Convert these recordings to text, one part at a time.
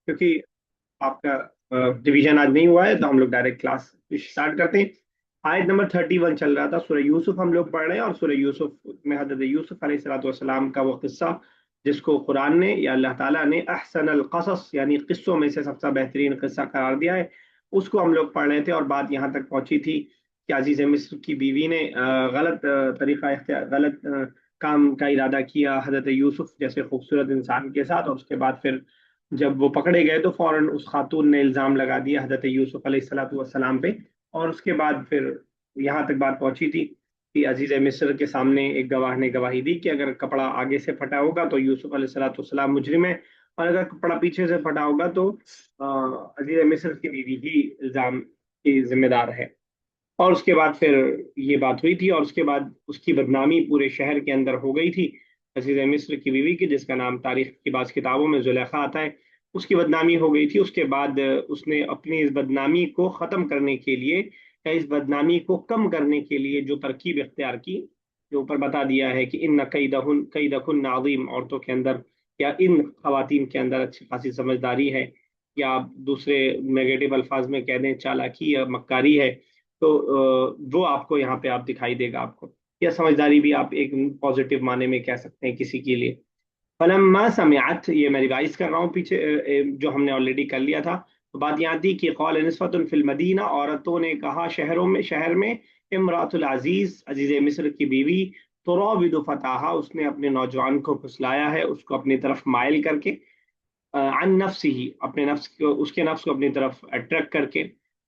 क्योंकि आपका डिवीजन आज नहीं हुआ है, तो हम लोग डायरेक्ट क्लास स्टार्ट करते हैं। आयत नंबर 31 चल रहा था, सूरह यूसुफ हम लोग पढ़ रहे हैं, और सूरह यूसुफ में हजरत यूसुफ अलैहिस्सलाम का वो किस्सा जिसको कुरान ने या अल्लाह ताला ने अहसन अल कसस यानी किस्सों में से सबसे बेहतरीन किस्सा करार दिया है, उसको हम लोग पढ़ रहे थे। और बात यहाँ तक पहुंची थी कि अजीज मिस्र की बीवी ने गलत तरीका इख्तियार, गलत काम का इरादा किया हजरत यूसुफ जैसे खूबसूरत इंसान के साथ। और उसके बाद फिर जब वो पकड़े गए तो फौरन उस खातून ने इल्जाम लगा दिया हजरत यूसुफ अलैहिस्सलाम पे। और उसके बाद फिर यहाँ तक बात पहुंची थी कि अजीज मिस्र के सामने एक गवाह ने गवाही दी कि अगर कपड़ा आगे से फटा होगा तो यूसुफ अलैहिस्सलाम मुजरिम है, और अगर कपड़ा पीछे से फटा होगा तो अजीज मिस्र की बीवी ही इल्जाम की जिम्मेदार है। और उसके बाद फिर ये बात हुई थी, और उसके बाद उसकी बदनामी पूरे शहर के अंदर हो गई थी। अजीज मिस्र की बीवी की, जिसका नाम तारीख की बाज़ किताबों में जुलेखा आता है, उसकी बदनामी हो गई थी। उसके बाद उसने अपनी इस बदनामी को ख़त्म करने के लिए या इस बदनामी को कम करने के लिए जो तरकीब इख्तियार की, जो ऊपर बता दिया है कि इन कैदकुन नाज़ीम, औरतों के अंदर या इन खवातीन के अंदर अच्छी खासी समझदारी है, या आप दूसरे नेगेटिव अल्फाज में कह दें चालाकी या मक्कारी है। तो वो आपको यहाँ पे आप दिखाई देगा आपको, या समझदारी भी आप एक पॉजिटिव माने में कह सकते हैं किसी के लिए। फलम्मा समिअत, ये मैं रिवाइज कर रहा हूँ पीछे जो हमने ऑलरेडी कर लिया था। तो बात यहाँ थी कि कौल निस्वतुन फिल मदीना, औरतों ने कहा शहर में, इमरातुल अजीज, अजीज मिस्र की बीवी, तुराविदु फताहा, उसने अपने नौजवान को फुसलाया है, उसको अपनी तरफ माइल करके, अन नफ्स ही, अपने नफ्स को, उसके नफ्स को अपनी तरफ अट्रैक्ट करके,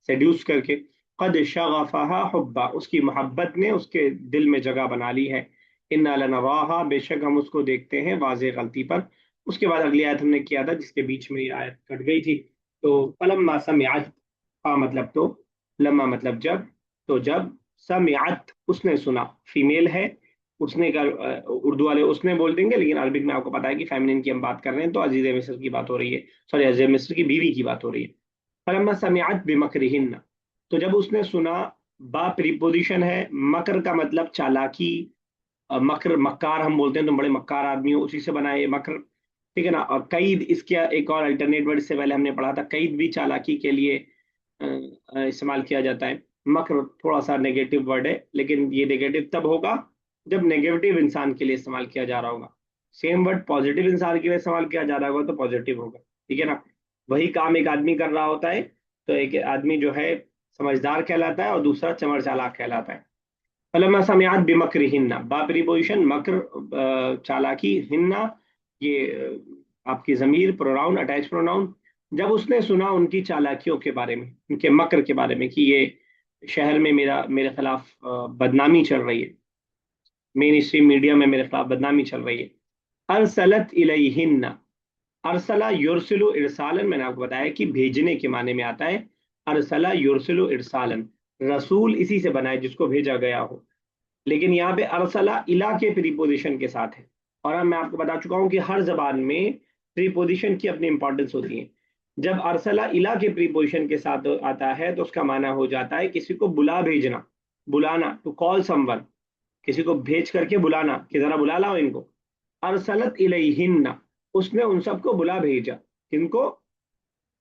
सेड्यूस करके, कद शगफहा हुब्बा, उसकी मोहब्बत ने उसके दिल में जगह बना ली है। इन्ना लनराहा, बेशक हम उसको देखते हैं वाज़े गलती पर। उसके बाद अगली आयत हमने किया था जिसके बीच में ये आयत कट गई थी। तो फलम्मा समिअत, मतलब तो, लम्मा मतलब जब, तो जब, समिअत उसने सुना, फीमेल है, उसने का उर्दू वाले उसने बोल देंगे, लेकिन अरबिक में आपको पता है कि फेमिनिन की हम बात कर रहे हैं, तो अजीज मिस्र की बात हो रही है, सॉरी अजीज मिस्र की बीवी की बात हो रही है। फलम्मा समिअत बिमकरिहिन्न, तो जब उसने सुना, बा प्रीपोजिशन है, मकर का मतलब चालाकी, मकर मक्कार हम बोलते हैं, तुम बड़े मक्कार आदमी हो, उसी से बना है ये मकर, ठीक है ना। और कैद, इसके एक और अल्टरनेट वर्ड इससे पहले हमने पढ़ा था, कैद भी चालाकी के लिए इस्तेमाल किया जाता है। मकर थोड़ा सा नेगेटिव वर्ड है, लेकिन ये नेगेटिव तब होगा जब नेगेटिव इंसान के लिए इस्तेमाल किया जा रहा होगा। सेम वर्ड पॉजिटिव इंसान के लिए इस्तेमाल किया जा रहा होगा तो पॉजिटिव होगा, ठीक है ना। वही काम एक आदमी कर रहा होता है, तो एक आदमी जो है समझदार कहलाता है और दूसरा चमर चालाक कहलाता है। फलम्मा समिअत बिमकरिहिन्ना, बा प्रीपोजिशन मकर, चालाकी, हिन्ना ये आपकी जमीर, प्रोनाउन, अटैच प्रोनाउन। जब उसने सुना उनकी चालाकियों के बारे में, उनके मकर के बारे में, कि ये शहर में मेरे खिलाफ बदनामी चल रही है, मेन स्ट्रीम मीडिया में मेरे खिलाफ बदनामी चल रही है। अरसलत इलैहिन्ना, अरसला युरसिलु इरसालन, मैंने आपको बताया कि भेजने के माने में आता है। अरसला युरसिलु इरसालन, रसूल इसी से बना है जिसको भेजा गया हो, लेकिन यहाँ पे अरसला इला के प्रीपोजिशन के साथ है। और अब मैं आपको बता चुका हूँ कि हर जबान में प्रीपोजिशन की अपनी इंपॉर्टेंस होती है। जब अरसला इला के प्रीपोजिशन के साथ आता है तो उसका माना हो जाता है किसी को बुला भेजना, बुलाना, टू कॉल समवन, किसी को भेज करके बुलाना कि जरा बुला लाओ इनको। अरसलत इलैहिन्ना, उसने उन सबको बुला भेजा, किनको,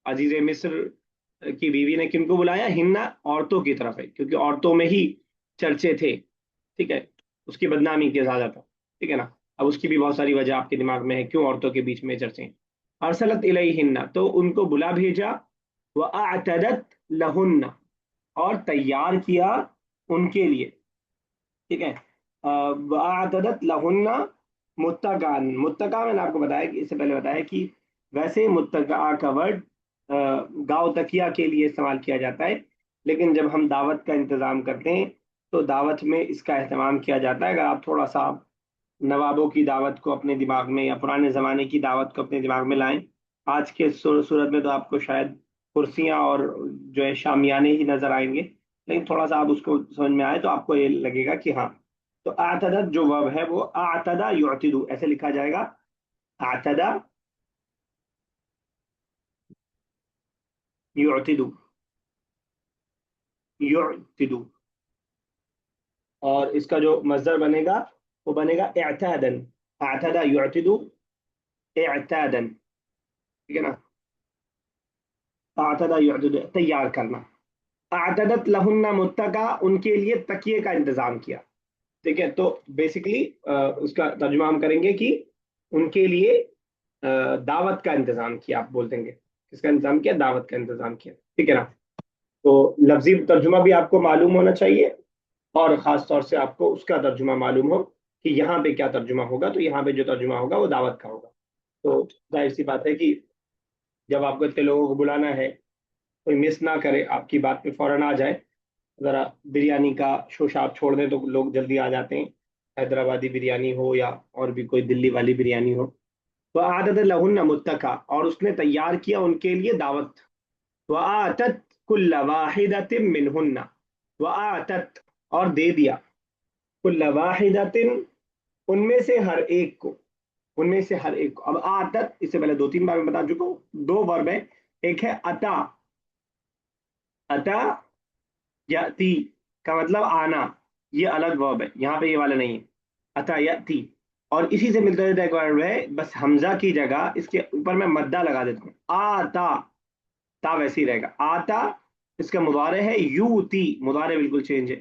अजीज मिस्र की बीवी ने किनको बुलाया, हिन्ना औरतों की तरफ है, क्योंकि औरतों में ही चर्चे थे, ठीक है, उसकी बदनामी के ज्यादातर, ठीक है ना। अब उसकी भी बहुत सारी वजह आपके दिमाग में है क्यों औरतों के बीच में चर्चे हैं। अरसलत इलैहिन्ना, तो उनको बुला भेजा, व अअतदत लहुन्ना, और तैयार किया उनके लिए, ठीक है। व अअतदत लहुन्ना मुत्तकान, मुत्तका मैंने आपको बताया कि इससे पहले बताया कि वैसे मुत्तका का वर्ड गाँव तकिया के लिए इस्तेमाल किया जाता है, लेकिन जब हम दावत का इंतजाम करते हैं तो दावत में इसका अहतमाम किया जाता है। अगर आप थोड़ा सा नवाबों की दावत को अपने दिमाग में या पुराने ज़माने की दावत को अपने दिमाग में लाएं, आज के सूरत में तो आपको शायद कुर्सियां और जो है शामियाने ही नजर आएंगे, लेकिन थोड़ा सा आप उसको समझ में आए तो आपको ये लगेगा कि हाँ। तो आतदत जो वर्ब है वो आतदा युअतिदु ऐसे लिखा जाएगा, आतदा युअतिदु, युअतिदु। और इसका जो मजदर बनेगा वो बनेगा इअतादन, आतदा युअतिदु इअतादन, ठीक है ना। आतदा युअद्दु तैयार करना, आतदत लहुन्ना मुत्तका उनके लिए तकिए का इंतजाम किया। ठीक है, तो बेसिकली उसका तर्जुमा हम करेंगे कि उनके लिए दावत का इंतजाम किया, आप बोल देंगे किसका इंतजाम किया, दावत का इंतजाम किया। ठीक है ना। तो लफ्जी तर्जुमा भी आपको मालूम होना चाहिए और खास तौर से आपको उसका तर्जुमा मालूम हो कि यहाँ पे क्या तर्जुमा होगा। तो यहाँ पे जो तर्जुमा होगा वो दावत का होगा। तो जाहिर सी बात है कि जब आपको इतने लोगों को बुलाना है, कोई मिस ना करे, आपकी बात पे फौरन आ जाए। ज़रा बिरयानी का शोशा आप छोड़ दें तो लोग जल्दी आ जाते हैं, हैदराबादी बिरयानी हो या और भी कोई दिल्ली वाली बिरयानी हो। तो आदत लहुन्ना मुत्तका, और उसने तैयार किया उनके लिए दावत। व आतत कुल्ला वाहिदतिन मिनहुन्ना, व आतत और दे दिया, कुल्ला वाहिदतिन उनमें से हर एक को, उनमें से हर एक को। अब आतत इससे पहले दो तीन बार मैं बता चुका हूँ, दो वर्ब है, एक है अता, अता याती का मतलब आना, ये अलग वर्ब है, यहाँ पे ये वाला नहीं है, अता याती। और इसी से मिलता जुलता एक वर्ब है, बस हमजा की जगह इसके ऊपर मैं मद्दा लगा देता हूँ, आता, ता वैसे ही रहेगा, आता। इसका मुदारे है यूती, मुदारे बिल्कुल चेंज है,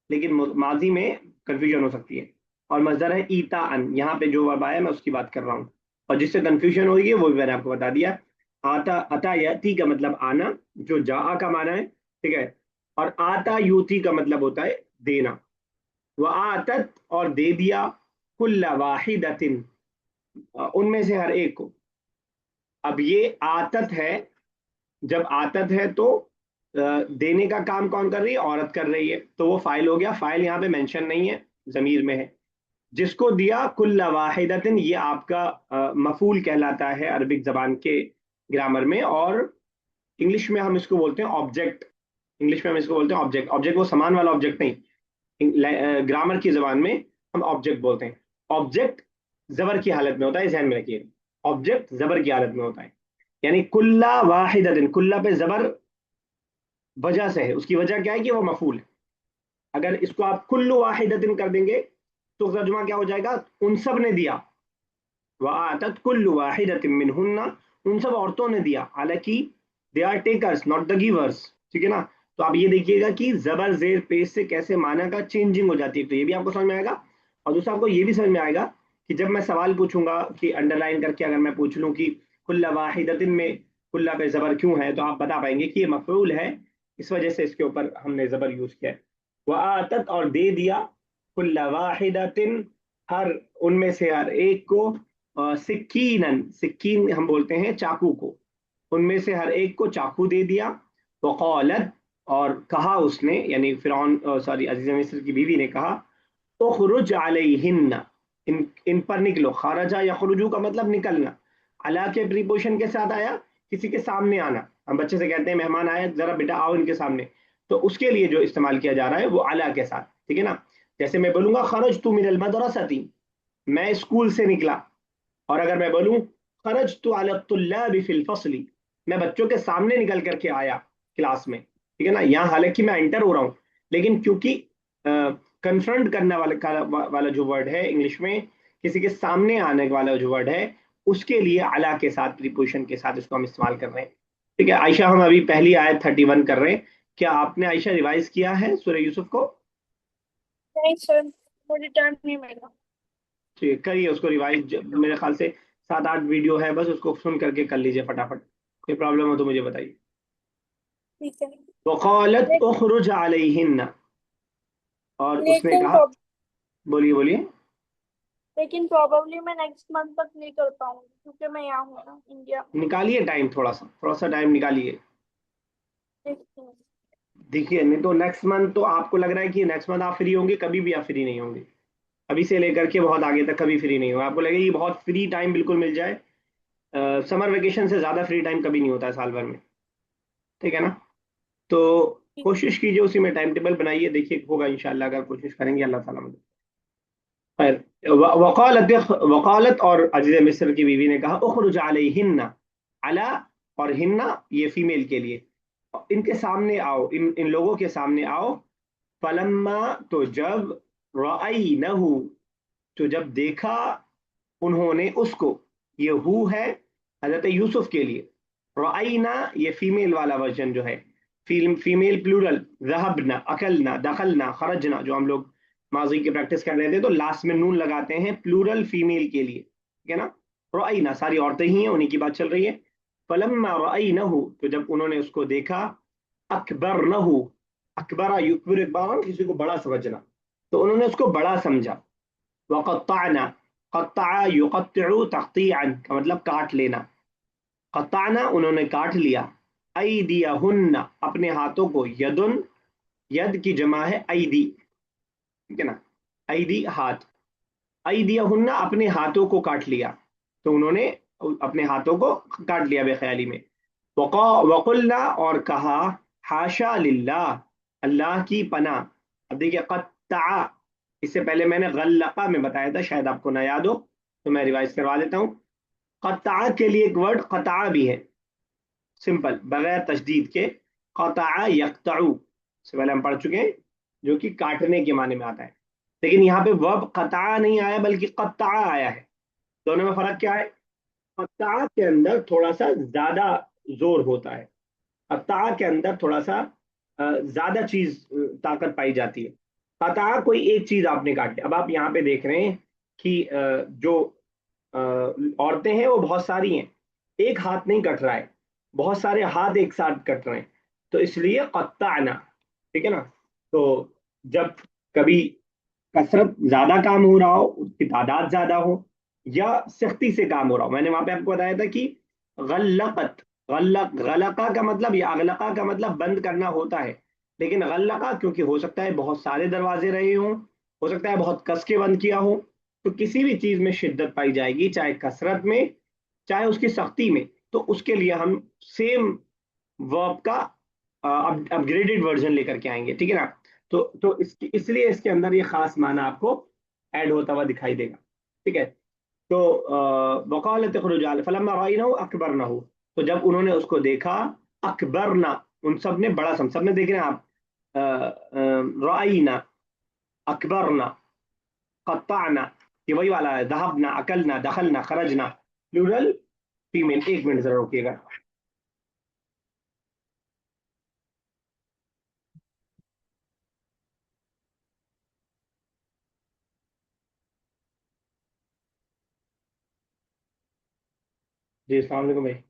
लेकिन माजी में कंफ्यूजन हो सकती है। और मजदर है ईता अन, यहाँ पे जो वर्ब आया मैं उसकी बात कर रहा हूँ, और जिससे कंफ्यूजन होगी वो भी मैंने आपको बता दिया। आता, अता याती का मतलब आना, जो जा का माना है। ठीक है। और आता यूती का मतलब होता है देना। वह आतत और दे दिया, कुल्ला वाहिदतिन उनमें से हर एक को। अब ये आतत है, जब आतत है तो देने का काम कौन कर रही है, औरत कर रही है, तो वो फाइल हो गया। फाइल यहाँ पे मेंशन नहीं है, जमीर में है। जिसको दिया कुल्ला वाहिदतिन, ये आपका मफूल कहलाता है अरबिक जबान के ग्रामर में, और इंग्लिश में हम इसको बोलते हैं ऑब्जेक्ट। इंग्लिश में हम इसको बोलते हैं ऑब्जेक्ट। ऑब्जेक्ट वो सामान वाला ऑब्जेक्ट नहीं, ग्रामर की जबान में हम ऑब्जेक्ट बोलते हैं। ऑब्जेक्ट जबर की हालत में होता है, ध्यान में रखिए, ऑब्जेक्ट जबर की हालत में होता है। यानी कुल्ला वाहिदतिन, कुल्ला पे जबर वजह से है, उसकी वजह क्या है कि वो मफूल है। अगर इसको आप कुल्लु वाहिदतिन कर देंगे तो तर्जुमा क्या हो जाएगा, उन सब ने दिया। वआतत कुल्लु वाहिदतिन मिनहुन्ना, उन सब औरतों ने दिया, हालांकि they are takers not the givers. ठीक है ना। तो आप ये देखिएगा कि जबर जेर पेश से कैसे माना का चेंजिंग हो जाती है, तो ये भी आपको समझ में आएगा। और दूसरा आपको ये भी समझ में आएगा कि जब मैं सवाल पूछूंगा कि अंडरलाइन करके अगर मैं पूछ लूं कि कुल्ला वाहिदतिन में कुल्ला पे जबर क्यों है, तो आप बता पाएंगे कि ये मफरूल है, इस वजह से इसके ऊपर हमने जबर यूज किया है। वआतत और दे दिया, कुल्ला वाहिदतिन हर उनमें से हर एक को, सिक्कीनन, सिक्कीन हम बोलते हैं चाकू को, उनमें से हर एक को चाकू दे दिया। वक़ालत और कहा उसने, यानी फिरौन, सॉरी अजीज मिस्र की बीवी ने कहा, उखरुज अलैहिन्ना, इन पर निकलो। खारजा या खुरुजू का मतलब निकलना, अला के प्रीपोजिशन के साथ आया, किसी के सामने आना। हम बच्चे से कहते हैं मेहमान आए, जरा बेटा आओ इनके सामने, तो उसके लिए जो इस्तेमाल किया जा रहा है वो अला के साथ। ठीक है ना। जैसे मैं बोलूंगा खरज तू मिनल मदरसती, मैं स्कूल से निकला। और अगर मैं बोलूं खरज तो अलतुल्लाबि फिल फसली, मैं बच्चों के सामने निकल करके आया क्लास में। ठीक है ना। यहाँ हालांकि मैं एंटर हो रहा हूँ, लेकिन क्योंकि कन्फ्रंट करने वाला जो वर्ड है इंग्लिश में, किसी के सामने आने वाला जो वर्ड है, उसके लिए अला के साथ प्रीपोजिशन के साथ इसको हम इस्तेमाल कर रहे हैं। ठीक है आयशा, हम अभी पहली आयत 31 कर रहे हैं। क्या आपने आयशा रिवाइज किया है सूरह यूसुफ को? नहीं सर, मुझे टाइम नहीं मिला। ठीक है, करिए उसको रिवाइज, मेरे ख्याल से 7 8 वीडियो है, बस उसको सुन करके कर लीजिए फटाफट। कोई प्रॉब्लम हो तो मुझे बताइए। ठीक है। वक़ालत ले, उखरुज अलैहिन्ना, और उसने लेकिन कहा, बोलिए बोलिए। लेकिन प्रोबेबली मैं नेक्स्ट मंथ तक नहीं कर पाऊंगी क्योंकि मैं यहाँ हूँ ना, इंडिया में। निकालिए टाइम, थोड़ा सा टाइम निकालिए। देखती हूँ। देखिए, नहीं तो नेक्स्ट मंथ, तो आपको लग रहा है कि नेक्स्ट मंथ आप फ्री होंगे, कभी भी आप फ्री नहीं होंगे। अभी से लेकर के बहुत आगे तक कभी फ्री नहीं होगा, आपको लगेगा कि बहुत फ्री टाइम बिल्कुल मिल जाए। समर वेकेशन से ज़्यादा फ्री टाइम कभी नहीं होता है साल भर में। ठीक है ना। तो ठीक। कोशिश कीजिए, उसी में टाइम टेबल बनाइए, देखिए होगा इंशाल्लाह, अगर कोशिश करेंगे अल्लाह ताला मदद। खैर, वकालत, वकालत और अजीज मिस्र की बीवी ने कहा उखरुज अलैहिन्ना, अला और हिन्ना ये फीमेल के लिए, इनके सामने आओ, इन इन लोगों के सामने आओ। फलम्मा तो जब, रअयनहु तो जब देखा उन्होंने उसको, ये हु है हजरत यूसुफ के लिए, रअयना ये फीमेल वाला वर्जन जो है, फीमेल प्लूरल, ज़हबना, अकलना, दखलना, खरजना, जो हम लोग माजी की प्रैक्टिस कर रहे थे तो लास्ट में नून लगाते हैं प्लूरल फीमेल के लिए, ठीक है ना। रअयना सारी औरतें ही हैं, उन्हीं की बात चल रही है। फलम्मा रअयनहु, तो जब उन्होंने उसको देखा, अकबरनहु, अकबरा युकबिर इकबार, किसी को बड़ा समझना, तो उन्होंने उसको बड़ा समझा। वक़त्तअना, क़त्तअ युक़त्तिउ तक़तीअन का मतलब काट लेना, क़त्तअना उन्होंने काट लिया, ऐदियहुन्ना अपने हाथों को, यदुन यद की जमा है ऐदी, ठीक है ना, ऐदी हाथ, ऐदियहुन्ना अपने हाथों को काट लिया, तो उन्होंने अपने हाथों को काट लिया बेख्याली में। वक़ुल्ना और कहा, हाशा लिल्लाह, अल्लाह की पनाह। अब देखिए क़त्तअ, इससे पहले मैंने गल्लक़ा में बताया था, शायद आपको ना याद हो तो मैं रिवाइज करवा देता हूँ। क़त्तअ के लिए एक वर्ड क़त्तअ भी है, सिंपल बगैर तशदीद के, क़त्तअ यक़्तउ से पहले हम पढ़ चुके हैं, जो कि काटने के माने में आता है। लेकिन यहाँ पे वर्ब क़त्तअ नहीं आया बल्कि क़त्तअ आया है। दोनों में फर्क क्या है? क़त्तअ के अंदर थोड़ा सा ज्यादा जोर होता है, क़त्तअ के अंदर थोड़ा सा ज्यादा चीज ताकत पाई जाती है। क़त्तअ कोई एक चीज आपने काटी। अब आप यहाँ पे देख रहे हैं कि जो औरतें हैं वो बहुत सारी हैं, एक हाथ नहीं कट रहा है, बहुत सारे हाथ एक साथ कट रहे हैं, तो इसलिए क़त्तअना, ठीक है ना। तो जब कभी कसरत ज्यादा काम हो रहा हो, उसकी तादाद ज्यादा हो, या सख्ती से काम हो रहा हो, मैंने वहां पे आपको बताया था कि गल्लकत, गलका का मतलब या अगलका का मतलब बंद करना होता है, लेकिन गल्लका क्योंकि हो सकता है बहुत सारे दरवाजे रहे हों, हो सकता है बहुत कस के बंद किया हो, तो किसी भी चीज में शिद्दत पाई जाएगी, चाहे कसरत में चाहे उसकी सख्ती में, तो उसके लिए हम सेम वर्ब का अपग्रेडेड वर्जन लेकर के आएंगे, ठीक है ना। तो इसलिए इसके अंदर ये खास माना आपको ऐड होता हुआ दिखाई देगा, ठीक है। तो वकालत खुरुजाल फलम्मा राइनहु अकबरनहु, तो जब उन्होंने उसको देखा, अकबरना उन सब ने बड़ा सब ने देख रहे हैं आप, राइना, अकबरना, कत्ताना, ये वही वाला है, दहबना, अकलना, दखलना, खरजना, प्लूरल फीमेल। एक मिनट जरा रुकिएगा। जी अस्सलाम वालेकुम भाई।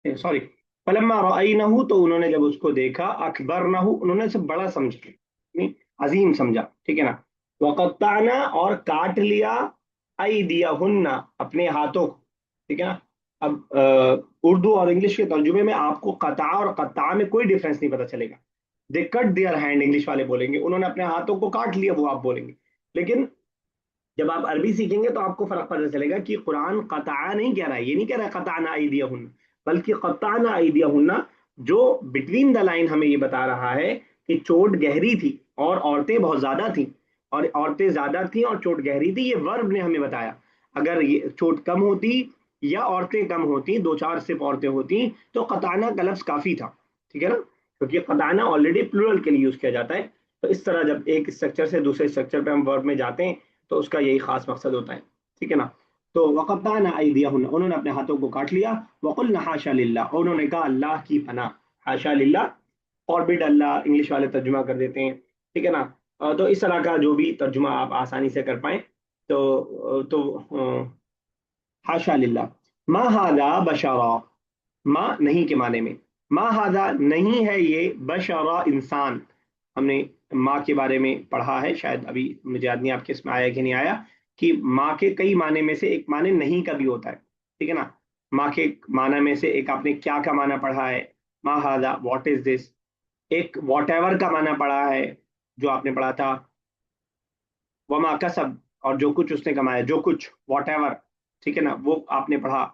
सॉरी, फलम्मा रअयनहु, तो उन्होंने जब उसको देखा, अकबरनहु उन्होंने उसे बड़ा समझा, नहीं, अजीम समझा, ठीक है ना। वक़त्ताना और काट लिया, अयदियहुन्ना अपने हाथों को, ठीक है ना। अब उर्दू और इंग्लिश के तर्जुमे में आपको कता और कत्ता में कोई डिफरेंस नहीं पता चलेगा। दे कट देयर हैंड, इंग्लिश वाले बोलेंगे, उन्होंने अपने हाथों को काट लिया, वो आप बोलेंगे। लेकिन जब आप अरबी सीखेंगे तो आपको फर्क पता चलेगा कि कुरान कता नहीं कह रहा है, ये नहीं कह रहा है कताना आइदियहुन्ना, बल्कि कताना आइदियहुन्ना, जो बिटवीन द लाइन हमें ये बता रहा है कि चोट गहरी थी और औरतें बहुत ज्यादा थी, और औरतें ज्यादा थी और चोट गहरी थी, ये वर्ब ने हमें बताया। अगर ये चोट कम होती या औरतें कम होती, दो चार सिर्फ औरतें होती, तो कताना का लफ्ज काफी था, ठीक है ना, क्योंकि कताना ऑलरेडी प्लूरल के लिए यूज किया जाता है। तो इस तरह जब एक स्ट्रक्चर से दूसरे स्ट्रक्चर पे हम वर्ब में जाते हैं तो उसका यही खास मकसद होता है, ठीक है ना। तो वक़त्ताना अयदियहुन्ना, उन्होंने अपने हाथों को काट लिया, वक़ुल्ना हाशा लिल्लाह, और उन्होंने कहा अल्लाह की पनाह, हाशा लिल्लाह, फॉरबिड अल्लाह इंग्लिश वाले तर्जुमा कर देते हैं, ठीक है ना। तो इस तरह का जो भी तर्जुमा आप आसानी से कर पाए, तो हाशा लिल्लाह, मा हादा बशरा, माँ नहीं के माने में, माँ हादा नहीं है ये, बशरा इंसान। हमने माँ के बारे में पढ़ा है, शायद अभी मुझे याद नहीं आपके इसमें आया कि नहीं आया, कि माँ के कई माने में से एक माने नहीं का भी होता है, ठीक है ना। माँ के माना में से एक आपने क्या का माना पढ़ा है, माँ हादा व्हाट इज दिस। एक वॉट एवर का माना पढ़ा है, जो आपने पढ़ा था, वमा कसब, और जो कुछ उसने कमाया, जो कुछ वॉट एवर, ठीक है ना, वो आपने पढ़ा।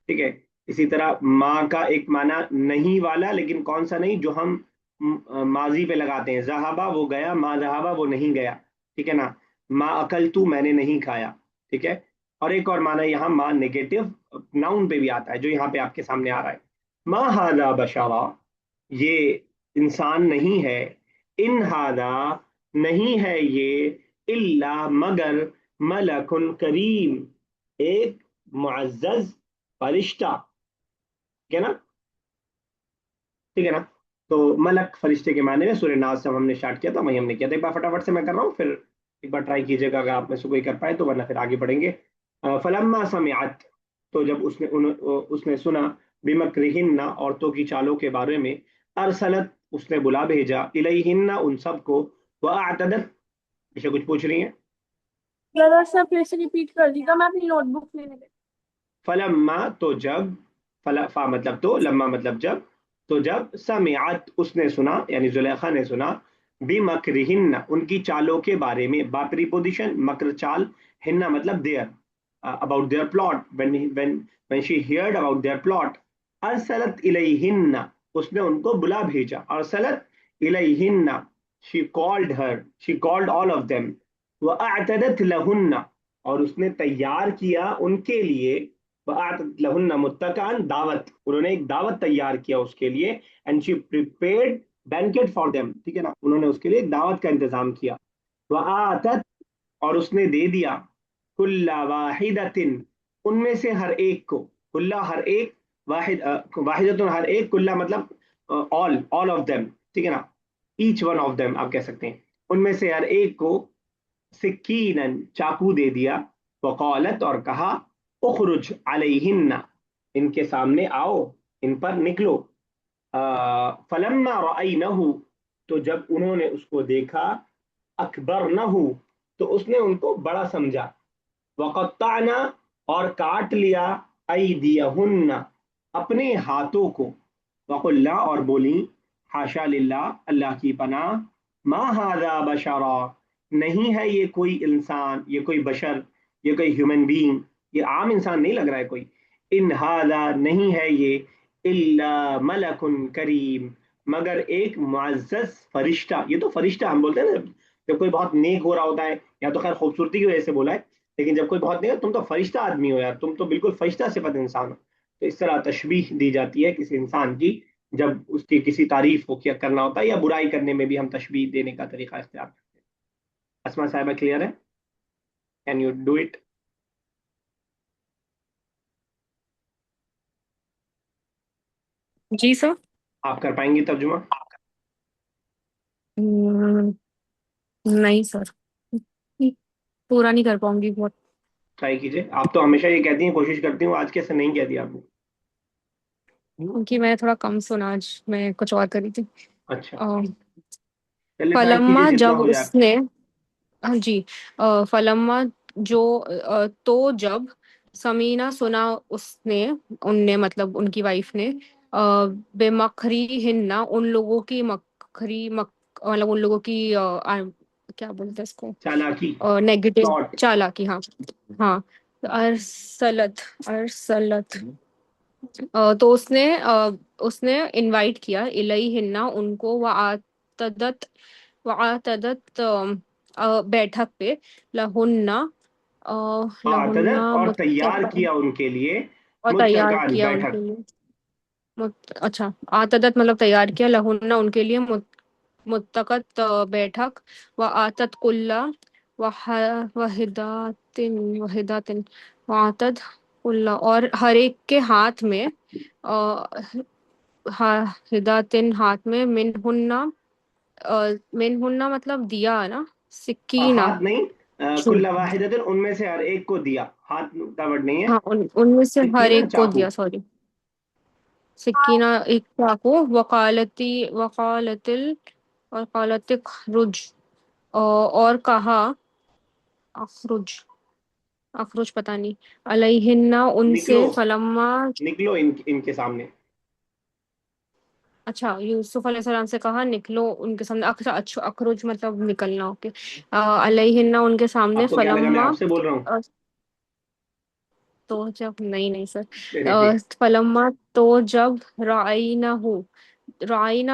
ठीक है। इसी तरह माँ का एक माना नहीं वाला, लेकिन कौन सा नहीं, जो हम माजी पे लगाते हैं, जहाबा वो गया, माँ जहाबा वो नहीं गया। ठीक है ना। माँ अकल तू, मैंने नहीं खाया। ठीक है। और एक और माना यहाँ माँ नेगेटिव नाउन पे भी आता है, जो यहाँ पे आपके सामने आ रहा है। माँ हादा बशारा, ये इंसान नहीं है। इन हादा, नहीं है ये, इल्ला मगर, मलकुन करीम, एक मुअज्जज फरिश्ता। ठीक है ना। ठीक है ना। तो मलक फरिश्ते के मायने में सूर्य नाज से हमने स्टार्ट किया था, वही हमने किया था। एक बार फटाफट से मैं कर रहा हूँ, फिर एक बार ट्राई कीजिएगा अगर आप में से कोई कर पाए तो, वरना फिर आगे बढ़ेंगे। फलम्मा समिअत, तो जब उसने सुना, बिमक्रिहिन्ना, औरतों की चालों के बारे में, अरसलत, उसने बुला भेजा, इलैहिन्ना, उन सबको, व अअतदत, इसे कुछ पूछ रही है। जरा सा फिर से रिपीट कर दीजिएगा, मैं अपनी नोटबुक लेने गई। फलम्मा, तो जब, फा मतलब तो, लम्मा मतलब जब, तो जब, समिअत, उसने सुना, यानी जुलेखा ने सुना, बिमक्रिहिन्ना, उनकी चालों के बारे में, बा प्रीपोजिशन, मकर चाल, हिन्ना मतलब their, about their plot, when she heard about their plot, अरसलत इलैहिन्ना, उसने उनको बुला भेजा, अरसलत इलैहिन्ना, she called her, she called all of them, व अअतदत लहुन्ना, और उसने तैयार किया उनके लिए, लहुन्ना मुत्तकान, दावत, उन्होंने एक दावत तैयार किया उसके लिए, and she prepared banquet for them. ठीक है ना, उन्होंने उसके लिए एक दावत का इंतजाम किया। वह आतत, और उसने दे दिया, कुल्ला वाहिदतिन, उनमें से हर एक को, कुल्ला हर एक, वाहिद वाहिदतुन हर एक, कुल्ला मतलब ऑल, ऑल ऑफ देम। ठीक है ना, ईच वन ऑफ देम आप कह सकते हैं, उनमें से हर एक को, सिक्कीनन, चाकू दे दिया, वकालत, और कहा, उखरुज अलैहिन्ना, इनके सामने आओ, इन पर निकलो। फलम्मा रअयनहु, तो जब उन्होंने उसको देखा, अकबरनहु, तो उसने उनको बड़ा समझा, वक़त्तअना, और काट लिया, अयदियहुन्ना, अपने हाथों को, वकुल्ला, और बोली, हाशा लिल्लाह, अल्लाह की पनाह, मा हादा बशरा, नहीं है ये कोई इंसान, ये कोई बशर, ये कोई ह्यूमन बीइंग, ये आम इंसान नहीं लग रहा है कोई। इन हादा, नहीं है ये, इल्ला मलकुन करीम, मगर एक मुअज्जज फरिश्ता। ये तो फरिश्ता हम बोलते हैं ना, जब कोई बहुत नेक हो रहा होता है, या तो खैर खूबसूरती की वजह से बोला है, लेकिन जब कोई बहुत नहीं, तुम तो फरिश्ता आदमी हो यार, तुम तो बिल्कुल फरिश्ता सिफत इंसान हो। तो इस तरह तशबीह दी जाती है किसी इंसान की, जब उसकी किसी तारीफ को क्या करना होता है, या बुराई करने में भी हम तशबीह देने का तरीका इख्तियार करते हैं। असमा साहिबा क्लियर है? Can you do it? जी सर। आप कर पाएंगी तर्जुमा? हम्म, नहीं सर, पूरा नहीं कर पाऊंगी बहुत, ट्राई कीजिए, आप तो हमेशा ये कहती हैं, कोशिश करती हूँ, आज कैसे नहीं कह दिया आपने? क्योंकि मैंने थोड़ा कम सुना, आज मैं कुछ और करी थी। अच्छा, अ, चलिए ट्राई कीजिए फलम्मा जितना जब हो जाए। उसने, हाँ जी, फलम्मा जो, तो जब, समीना सुना उसने, उनने मतलब उनकी वाइफ ने, बेमखरी हिन्ना, उन लोगों की मखरी मतलब उन लोगों की क्या बोलते हैं इसको, चालाकी, नेगेटिव प्लॉट। चालाकी, हाँ। हाँ, तो अरसलत, अरसलत, तो उसने इनवाइट किया, इलैहिन्ना, उनको, व आतदत बैठक पे, लहुन्ना, अ, हाँ, तजर, लहुन्ना और तैयार मुत्तका, किया उनके लिए, और तैयार मुत्तकान, किया उनके बैठक। लिए, अच्छा, आतदत मतलब तैयार किया, लहुन्ना उनके लिए, मुत्तकत बैठक, व आतत कुल्ला, वहिदातिन, वहिदातिन, वातद कुल्ला, और हर एक के हाथ में, हिदातिन हाथ में, मिनहुन्ना मतलब दिया है ना, सिक्कीना, हाथ नहीं, छुरी, कुल्ला वाहिदतन, उनमें से हर एक को दिया, हाथ का वर्ड नहीं है। हाँ, उनमें से हर सिक्कीनन, एक को चाकू। दिया, सॉरी, सिक्कीना एक चाकू, वकालतिल, वकालतिक रुज, और कहा, अखरुज, अखरुज पता नहीं, अलैहिन्ना निकलो, उनसे, फलम्मा, निकलो इनके सामने। اچھا یوسف علیہ السلام سے کہا نکلو ان کے سامنے. اچھا اخرج مطلب نکلنا. اوکے. علیہن ان کے سامنے. آپ کو کیا لگا میں فلما آپ سے بول رہا ہوں؟ تو جب نہیں سر. چلیے ٹھیک. فلما تو جب رائنا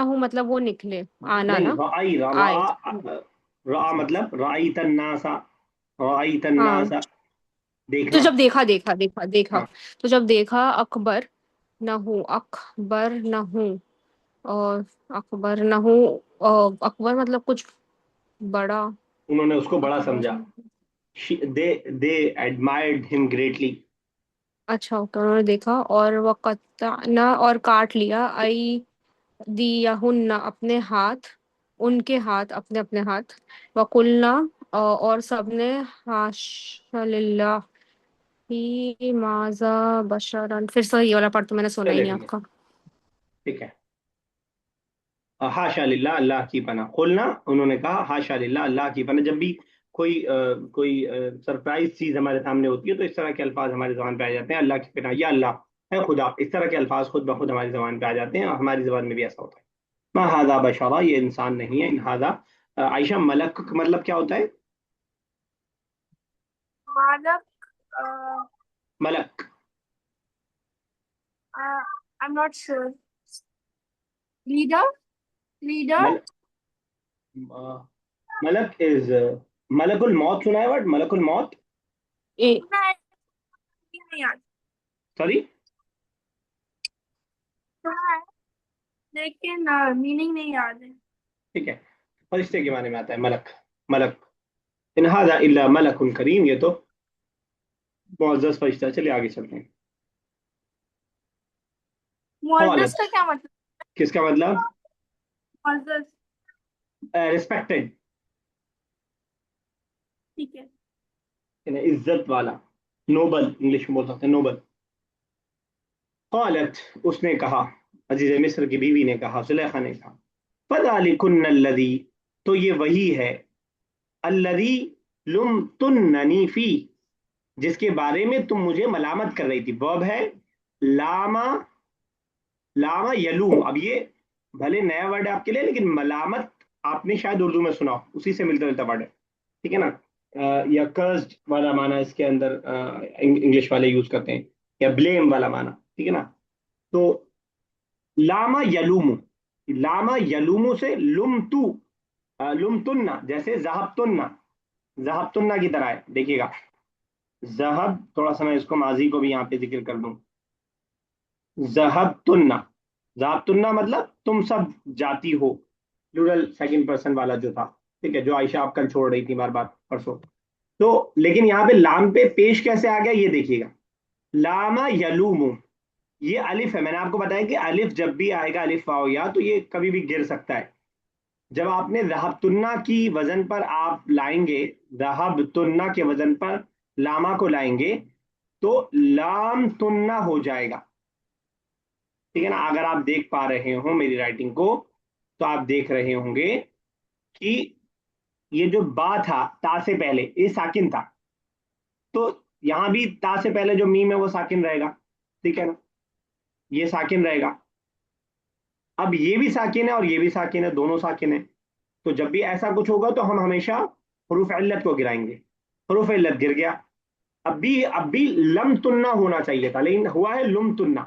ہوں مطلب وہ نکلے آنا نہیں نا رائی آئے. را مطلب رایت الناسا، رایت ہاں الناسا تو دیکھنا. جب دیکھا ہاں تو جب دیکھا اکبر نہ ہوں اور اکبر نہ ہوں اکبر مطلب کچھ بڑا. انہوں نے اس کو بڑا اکبر. سمجھا. they admired him greatly. اچھا اوکے انہوں نے دیکھا اور وقتنا اور کاٹ لیا دیہن اپنے ہاتھ ان کے ہاتھ اپنے اپنے ہاتھ. وقلنا اور سب نے حاش للہ ہی ماذا بشرا. پھر سے یہ والا پڑھ تو میں نے سنا ہی چلے نہیں ٹھیک آپ ہے کا. ٹھیک ہے. ہاشا للہ اللہ کی پناہ. قلنا انہوں نے کہا ہاشا للہ اللہ کی پناہ. جب بھی کوئی سرپرائز چیز ہمارے سامنے ہوتی ہے تو اس طرح کے الفاظ ہماری زبان پہ آ جاتے ہیں. اللہ کی پناہ، یا اللہ ہے خدا، اس طرح کے الفاظ خود بخود ہماری زبان پہ آ جاتے ہیں اور ہماری زبان میں بھی ایسا ہوتا ہے. ما ہاذا بشرا، یہ انسان نہیں ہے. ان ہاذا عائشہ ملک کا مطلب کیا ہوتا ہے؟ مالک ملک I'm not sure. لیڈر مل, ملک از ملک الموت. سنا ہے ورڈ ملک الموت؟ سنا ہے نہیں یاد. سوری سنا ہے لیکن میننگ نہیں یاد ہے. ٹھیک ہے. فرشتے کے معنی میں آتا ہے ملک. ملک ان هذا الا ملک کریم، یہ تو معزز فرشتہ. چلیے آگے چلتے ہیں. معزز قالت، کا کیا مطلب؟ کس کا مطلب؟ معزز. ریسپیکٹڈ، ٹھیک ہے. یعنی عزت والا، نوبل انگلش میں بول سکتے ہیں نوبل. قالت اس نے کہا، عزیز مصر کی بیوی نے کہا، زلیخا نے کہا، فذلکن الذی، تو یہ وہی ہے، الذی لمتننی فی، جس کے بارے میں تم مجھے ملامت کر رہی تھی. ورب ہے لاما، لاما یلوم. اب یہ بھلے نیا ورڈ ہے آپ کے لیے لیکن ملامت آپ نے شاید اردو میں سنا ہو، اسی سے ملتا جلتا ورڈ ہے. ٹھیک ہے نا. یا کرسڈ والا معنی اس کے اندر انگلش والے یوز کرتے ہیں، یا بلیم والا معنی. ٹھیک ہے نا. تو لاما یلوم، لاما یلوم سے لمتنا، جیسے ذہبتنا، ذہبتنا کی طرح ہے. دیکھیے گا ذہب، تھوڑا سا میں اس کو ماضی کو بھی یہاں پہ ذکر کر دوں. ذہبتنا، ذہبتنا مطلب تم سب جاتی ہو، پلورل سیکنڈ پرسن والا جو تھا. ٹھیک ہے، جو عائشہ آپ کل چھوڑ رہی تھی بار بار پرسوں. تو لیکن یہاں پہ لام پہ پیش کیسے آ گیا یہ دیکھیے گا. لاما یلوم، یہ الف ہے. میں نے آپ کو بتایا کہ الف جب بھی آئے گا، الف واو یا، تو یہ کبھی بھی گر سکتا ہے. جب آپ نے ذہبتنا کی وزن پر آپ لائیں گے، ذہبتنا کے وزن پر لاما کو لائیں گے تو لام تننا ہو جائے گا. ٹھیک ہے نا. اگر آپ دیکھ پا رہے ہوں میری رائٹنگ کو تو آپ دیکھ رہے ہوں گے کہ یہ جو با تھا تا سے پہلے یہ ساکن تھا، تو یہاں بھی تا سے پہلے جو میم ہے وہ ساکن رہے گا. ٹھیک ہے نا، یہ ساکن رہے گا. اب یہ بھی ساکن ہے اور یہ بھی ساکن ہے، دونوں ساکن ہیں. تو جب بھی ایسا کچھ ہوگا تو ہم ہمیشہ حروف علت کو گرائیں گے. حروف علت گر گیا. اب بھی لم تننا ہونا چاہیے تھا لیکن ہوا ہے لم تننا.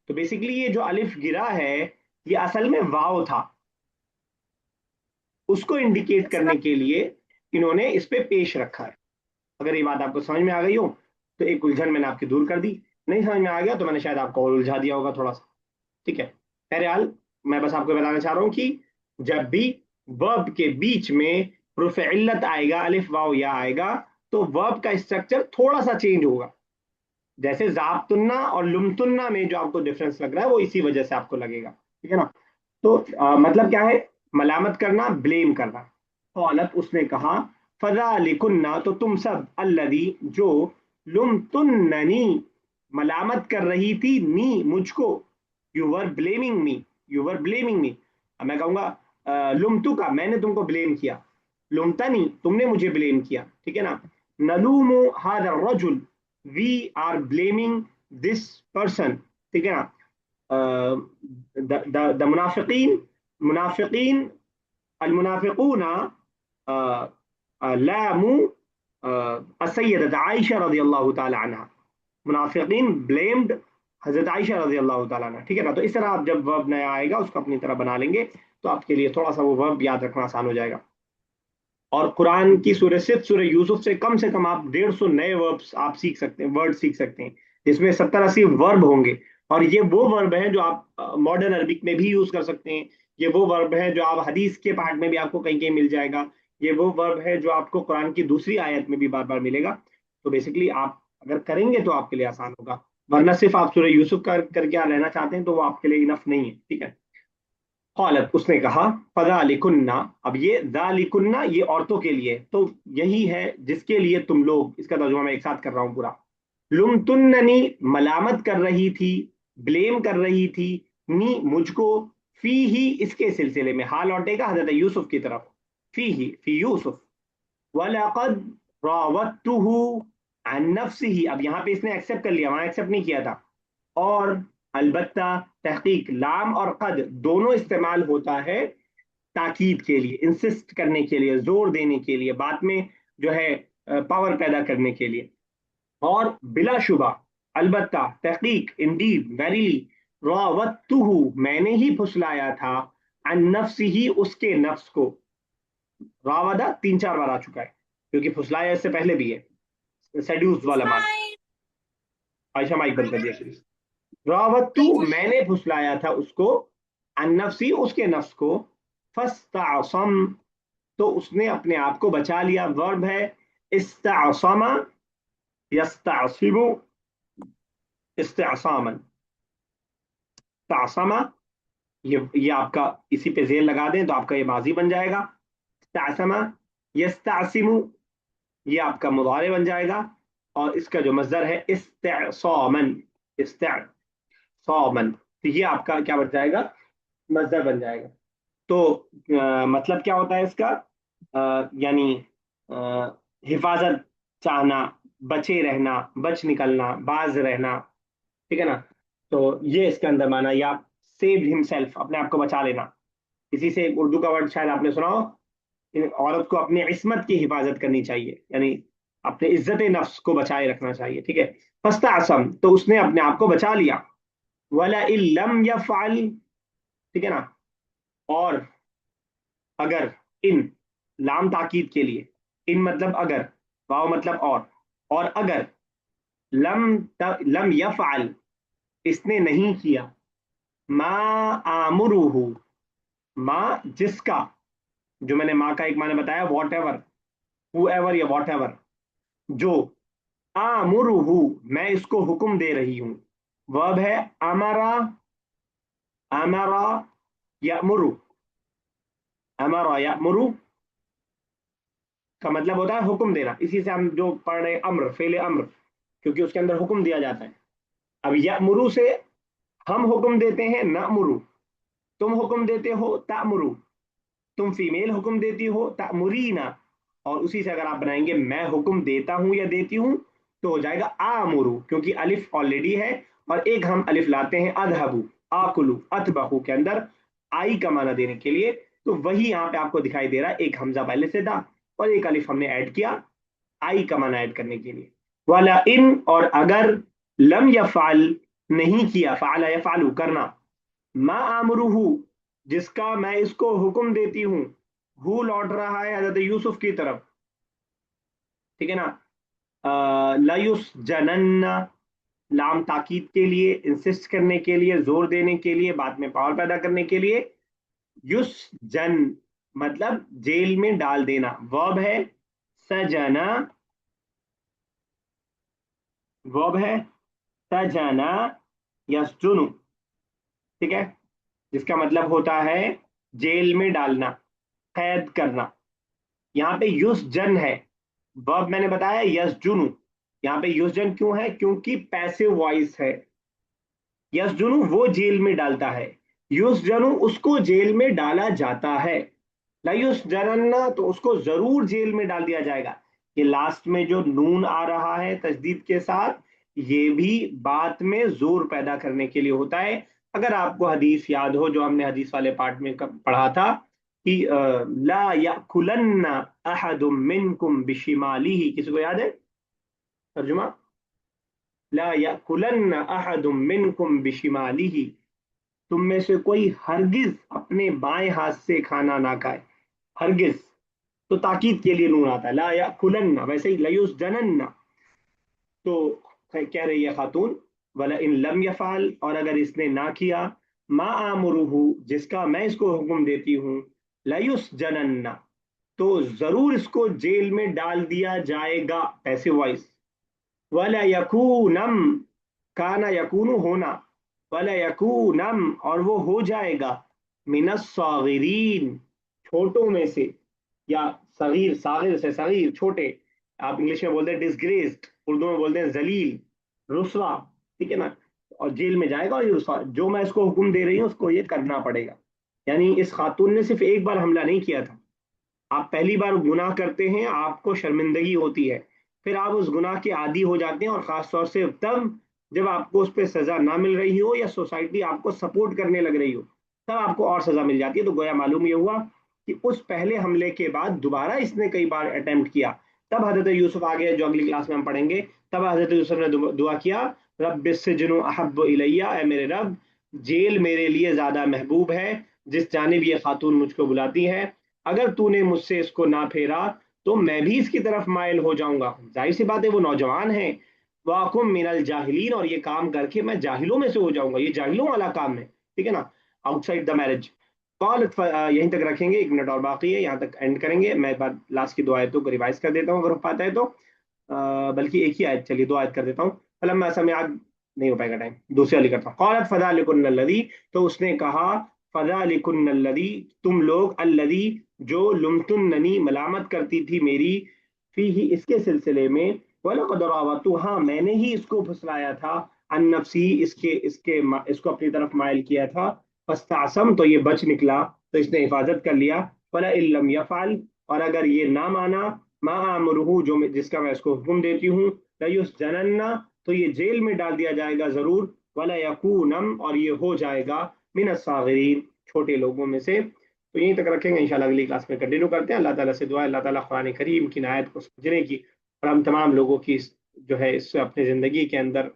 تو بیسیکلی یہ جو الف گرا ہے یہ اصل میں واو تھا. اس کو انڈیکیٹ اچھا. کرنے کے لیے انہوں نے اس پہ پیش رکھا ہے. اگر یہ بات آپ کو سمجھ میں آ گئی ہو تو ایک الجھن میں نے آپ کی دور کر دی. نہیں سمجھ میں آ گیا تو میں نے شاید آپ کو اور الجھا دیا ہوگا تھوڑا سا. ٹھیک ہے. بہرحال میں بس آپ کو بتانا چاہ رہا ہوں کہ جب بھی ورب کے بیچ میں حروف علت آئے گا، الف واو یا آئے گا، تو ورب کا اسٹرکچر تھوڑا سا چینج ہوگا. جیسے ضابطنا اور لمتنا میں جو آپ کو ڈفرنس لگ رہا ہے وہ اسی وجہ سے آپ کو لگے گا. ٹھیک ہے نا. تو مطلب کیا ہے؟ ملامت کرنا، بلیم کرنا. قالت اس نے کہا، فذالکنا تو تم سب، الذی جو، لمتننی ملامت کر رہی تھی، نی مجھ کو، you were blaming me, you were blaming me. اب میں کہوں گا لمتو کا، میں نے تم کو بلیم کیا، لمتنی تم نے مجھے بلیم کیا. ٹھیک ہے نا. نلوم هذا الرجل، we are blaming this person. ٹھیک ہے نا. the munafiqeen المنافقون لاموا السيدة عائشة رضی اللہ تعالی عنہ. منافقین بلیمڈ حضرت عائشہ رضی اللہ تعالیٰ عنہ. ٹھیک ہے نا. تو اس طرح آپ جب ورب نیا آئے گا اس کو اپنی طرح بنا لیں گے تو آپ کے لیے تھوڑا سا وہ ورب یاد رکھنا آسان ہو جائے گا. اور قرآن کی سورہ صرف سورہ یوسف سے کم آپ 150 نئے وربس آپ سیکھ سکتے ہیں، ورڈ سیکھ سکتے ہیں، جس میں 70-80 ورب ہوں گے. اور یہ وہ ورب ہیں جو آپ ماڈرن عربک میں بھی یوز کر سکتے ہیں. یہ وہ ورب ہیں جو آپ حدیث کے پارٹ میں بھی آپ کو کہیں کہیں مل جائے گا. یہ وہ ورب ہے جو آپ کو قرآن کی دوسری آیت میں بھی بار بار ملے گا. تو بیسکلی آپ اگر کریں گے تو آپ کے لیے آسان ہوگا، ورنہ صرف آپ سورہ یوسف کر کے رہنا چاہتے ہیں تو وہ آپ کے لیے انف نہیں ہے. ٹھیک ہے. قالت، اس نے کہا، فذالکن، اب یہ ذالکن یہ عورتوں کے لیے، تو یہی ہے جس کے لیے تم لوگ، اس کا ترجمہ میں ایک ساتھ کر رہا ہوں پورا. لمتننی ملامت کر رہی تھی، بلیم کر رہی تھی، نی مجھ کو، فی ہی اس کے سلسلے میں، حال لوٹے گا حضرت یوسف کی طرف، فی ہی فی یوسف. وَلَقَدْ رَاوَدتُّهُ عَن نَفْسِهِ، اب یہاں پہ اس نے ایکسپٹ کر لیا، وہاں ایکسپٹ نہیں کیا تھا. اور البتہ تحقیق، لام اور قد دونوں استعمال ہوتا ہے تاکید کے لیے، انسسٹ کرنے کے لیے، زور دینے کے لیے، بات میں جو ہے پاور پیدا کرنے کے لیے. اور بلا شبہ، البتہ، تحقیق، انڈیڈ، ویریلی، راوتہ میں نے ہی پھسلایا تھا، عن نفسہ اس کے نفس کو. راودہ 3-4 بار آ چکا ہے کیونکہ پھسلایا اس سے پہلے بھی ہے، سیڈیوس والا مان. عائشہ مائک بند کر دیا پلیز. راوتو میں نے پھسلایا تھا اس کو، عن نفسی اس کے نفس کو، فاستعصم تو اس نے اپنے آپ کو بچا لیا. ورب ہے استعصم یستعصم استعصاما. استعصم یہ آپ کا اسی پہ زیر لگا دیں تو آپ کا یہ ماضی بن جائے گا. استعصم یستعصم یہ آپ کا مضارع بن جائے گا. اور اس کا جو مصدر ہے استعصاما، استعصاما، تو یہ آپ کا کیا بن جائے گا؟ مصدر بن جائے گا. تو مطلب کیا ہوتا ہے اس کا؟ یعنی حفاظت چاہنا، بچے رہنا، بچ نکلنا، باز رہنا. ٹھیک ہے نا. تو یہ اس کے اندر مانا، یا سیو ہم سیلف، اپنے آپ کو بچا لینا. اسی سے اردو کا ورڈ شاید آپ نے سنا ہو، عورت کو اپنی عصمت کی حفاظت کرنی چاہیے، یعنی اپنے عزت نفس کو بچائے رکھنا چاہیے. ٹھیک ہے. فاستعصم تو اس نے اپنے آپ کو بچا لیا. وَلَئِن لَّمْ يَفْعَلْ، ٹھیک ہے نا. اور اگر، ان لام تاکید کے لیے، ان مطلب اگر، واو مطلب اور اگر، لم یفعل اس نے نہیں کیا، ما آمرہ ما جس کا، جو میں نے ماں کا ایک معنی بتایا واٹ ایور، ہو ایور یا واٹ ایور، جو، آمرہ میں اس کو حکم دے رہی ہوں. ورب ہے امرا، امرا یامرو، امرا یامرو کا مطلب ہوتا ہے حکم دینا. اسی سے ہم جو پڑھ رہے ہیں امر، فعل امر، کیونکہ اس کے اندر حکم دیا جاتا ہے. اب یامرو سے ہم حکم دیتے ہیں نامرو، تم حکم دیتے ہو تامرو، تم فیمیل حکم دیتی ہو تامرینا. اور اسی سے اگر آپ بنائیں گے میں حکم دیتا ہوں یا دیتی ہوں تو ہو جائے گا آمرو، کیونکہ الف آلریڈی ہے اور ایک ہم الف لاتے ہیں اذهبوا، آکلو، اتبعوا کے اندر آئی کا معنی دینے کے لیے. تو وہی یہاں پہ آپ کو دکھائی دے رہا ہے، ایک حمزہ پہلے سے تھا اور ایک الف ہم نے ایڈ کیا آئی کا معنی ایڈ کرنے کے لیے. والا ان اور اگر، لم یفعل نہیں کیا، فعل یفعل کرنا، ما امرہ جس کا میں اس کو حکم دیتی ہوں، ہو لوٹ رہا ہے حضرت یوسف کی طرف. ٹھیک ہے نا. لیس جنن لام تاکید کے لیے، انسسٹ کرنے کے لیے، زور دینے کے لیے، بات میں پاور پیدا کرنے کے لیے. یس جن مطلب جیل میں ڈال دینا. ورب ہے سجنا، ورب ہے سجنا یسجن. ٹھیک ہے. جس کا مطلب ہوتا ہے جیل میں ڈالنا، قید کرنا. یہاں پہ یس جن ہے، ورب میں نے بتایا یس جنو. یہاں پہ یس جن کیوں ہے؟ کیونکہ پیسو وائس ہے. یس جنو وہ جیل میں ڈالتا ہے، یس جنو اس کو جیل میں ڈالا جاتا ہے. لا یس جننا تو اس کو ضرور جیل میں ڈال دیا جائے گا. یہ لاسٹ میں جو نون آ رہا ہے تشدید کے ساتھ، یہ بھی بات میں زور پیدا کرنے کے لیے ہوتا ہے اگر آپ کو حدیث یاد ہو جو ہم نے حدیث والے پارٹ میں پڑھا تھا کہ لا یأکلن احد منکم بشماله، کسی کو یاد ہے ترجمہ؟ لا یأکلن احد منکم بشماله، تم میں سے کوئی ہرگز اپنے بائیں ہاتھ سے کھانا نہ کھائے، ہرگز، تو تاکید کے لیے نون آتا ہے، لا یأکلن، ویسے ہی لیسجنن، تو کہہ رہی ہے خاتون وَلَئِن لَمْ يَفْعَلْ، اور اگر اس نے نہ کیا، ما آمرہ، جس کا میں اس کو حکم دیتی ہوں، لیسجنن، تو ضرور اس کو جیل میں ڈال دیا جائے گا، پیسو وائس، ولا یکونم، کانا یکون ہونا، ولا یکونم، اور وہ ہو جائے گا، من الصاغرین، چھوٹوں میں سے، یا صغیر، صاغر سے صغیر، چھوٹے، آپ انگلش میں بولتے ہیں ڈسگریسڈ، اردو میں بولتے ہیں ذلیل، رسوا، ٹھیک ہے نا، اور جیل میں جائے گا، اور یہ رسوا، جو میں اس کو حکم دے رہی ہوں اس کو یہ کرنا پڑے گا۔ یعنی اس خاتون نے صرف ایک بار حملہ نہیں کیا تھا، آپ پہلی بار گناہ کرتے ہیں آپ کو شرمندگی ہوتی ہے، پھر آپ اس گناہ کے عادی ہو جاتے ہیں، اور خاص طور سے تب جب آپ کو اس پہ سزا نہ مل رہی ہو یا سوسائٹی آپ کو سپورٹ کرنے لگ رہی ہو، تب آپ کو اور سزا مل جاتی ہے۔ تو گویا معلوم یہ ہوا کہ اس پہلے حملے کے بعد دوبارہ اس نے کئی بار اٹیمپٹ کیا، تب حضرت یوسف آگے جو اگلی کلاس میں ہم پڑھیں گے، تب حضرت یوسف نے دعا کیا رب السجن احب الیہ، اے میرے رب جیل میرے لیے زیادہ محبوب ہے جس جانب یہ خاتون مجھ کو بلاتی ہے، اگر تو نے مجھ سے اس کو نہ پھیرا تو میں بھی اس کی طرف مائل ہو جاؤں گا، ظاہر سی بات ہے وہ نوجوان ہیں، واقم من الجاہلین، اور یہ کام کر کے میں جاہلوں میں سے ہو جاؤں گا، یہ جاہلوں والا کام ہے، ٹھیک ہے نا، آؤٹ سائڈ دا میرج۔ قالت یہیں تک رکھیں گے، 1 منٹ اور باقی ہے، یہاں تک اینڈ کریں گے، میں بعد لاسٹ کی 2 آیتوں کو ریوائز کر دیتا ہوں اگر ہو پاتا ہے تو، بلکہ ایک ہی آیت، چلیے 2 آیت کر دیتا ہوں، فلما سمعت، نہیں ہو پائے گا ٹائم، دوسری والی کرتا ہوں، قالت فذلکن الذی، تو اس نے کہا فذلکن الذی، تم لوگ، الذی، جو لمتننی، ملامت کرتی تھی میری، فیہ، اس کے سلسلے میں، وَلَقَدْ رَاوَدتُّ، ہاں میں نے ہی اس کو پھسلایا تھا، عن نفسی، اس کو اپنی طرف مائل کیا تھا، فاستعصم، تو یہ بچ نکلا، تو اس نے حفاظت کر لیا، فَلَئِن لَمْ يَفْعَلْ، اور اگر یہ نہ مانا، ما آمرہ، جس کا میں اس کو حکم دیتی ہوں، لَيُسْجَنَنَّ، تو یہ جیل میں ڈال دیا جائے گا ضرور، وَلَيَكُونَ، اور یہ ہو جائے گا، من الصاغرین، چھوٹے لوگوں میں سے۔ تو یہیں تک رکھیں گے، انشاءاللہ اگلی کلاس میں کنٹینیو کرتے ہیں۔ اللہ تعالیٰ سے دعا ہے اللہ تعالیٰ قرآن کریم کی آیت کو سمجھنے کی، اور ہم تمام لوگوں کی جو ہے اس سے اپنی زندگی کے اندر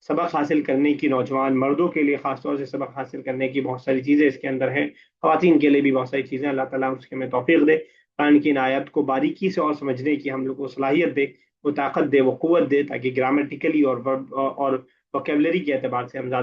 سبق حاصل کرنے کی، نوجوان مردوں کے لیے خاص طور سے سبق حاصل کرنے کی بہت ساری چیزیں اس کے اندر ہیں، خواتین کے لیے بھی بہت ساری چیزیں، اللہ تعالیٰ اس کے ہمیں توفیق دے، قرآن کی آیت کو باریکی سے اور سمجھنے کی ہم لوگ کو صلاحیت دے، وہ طاقت دے، وہ قوت دے، تاکہ گرامیٹیکلی اور ووکیبلری کے اعتبار سے ہم زیادہ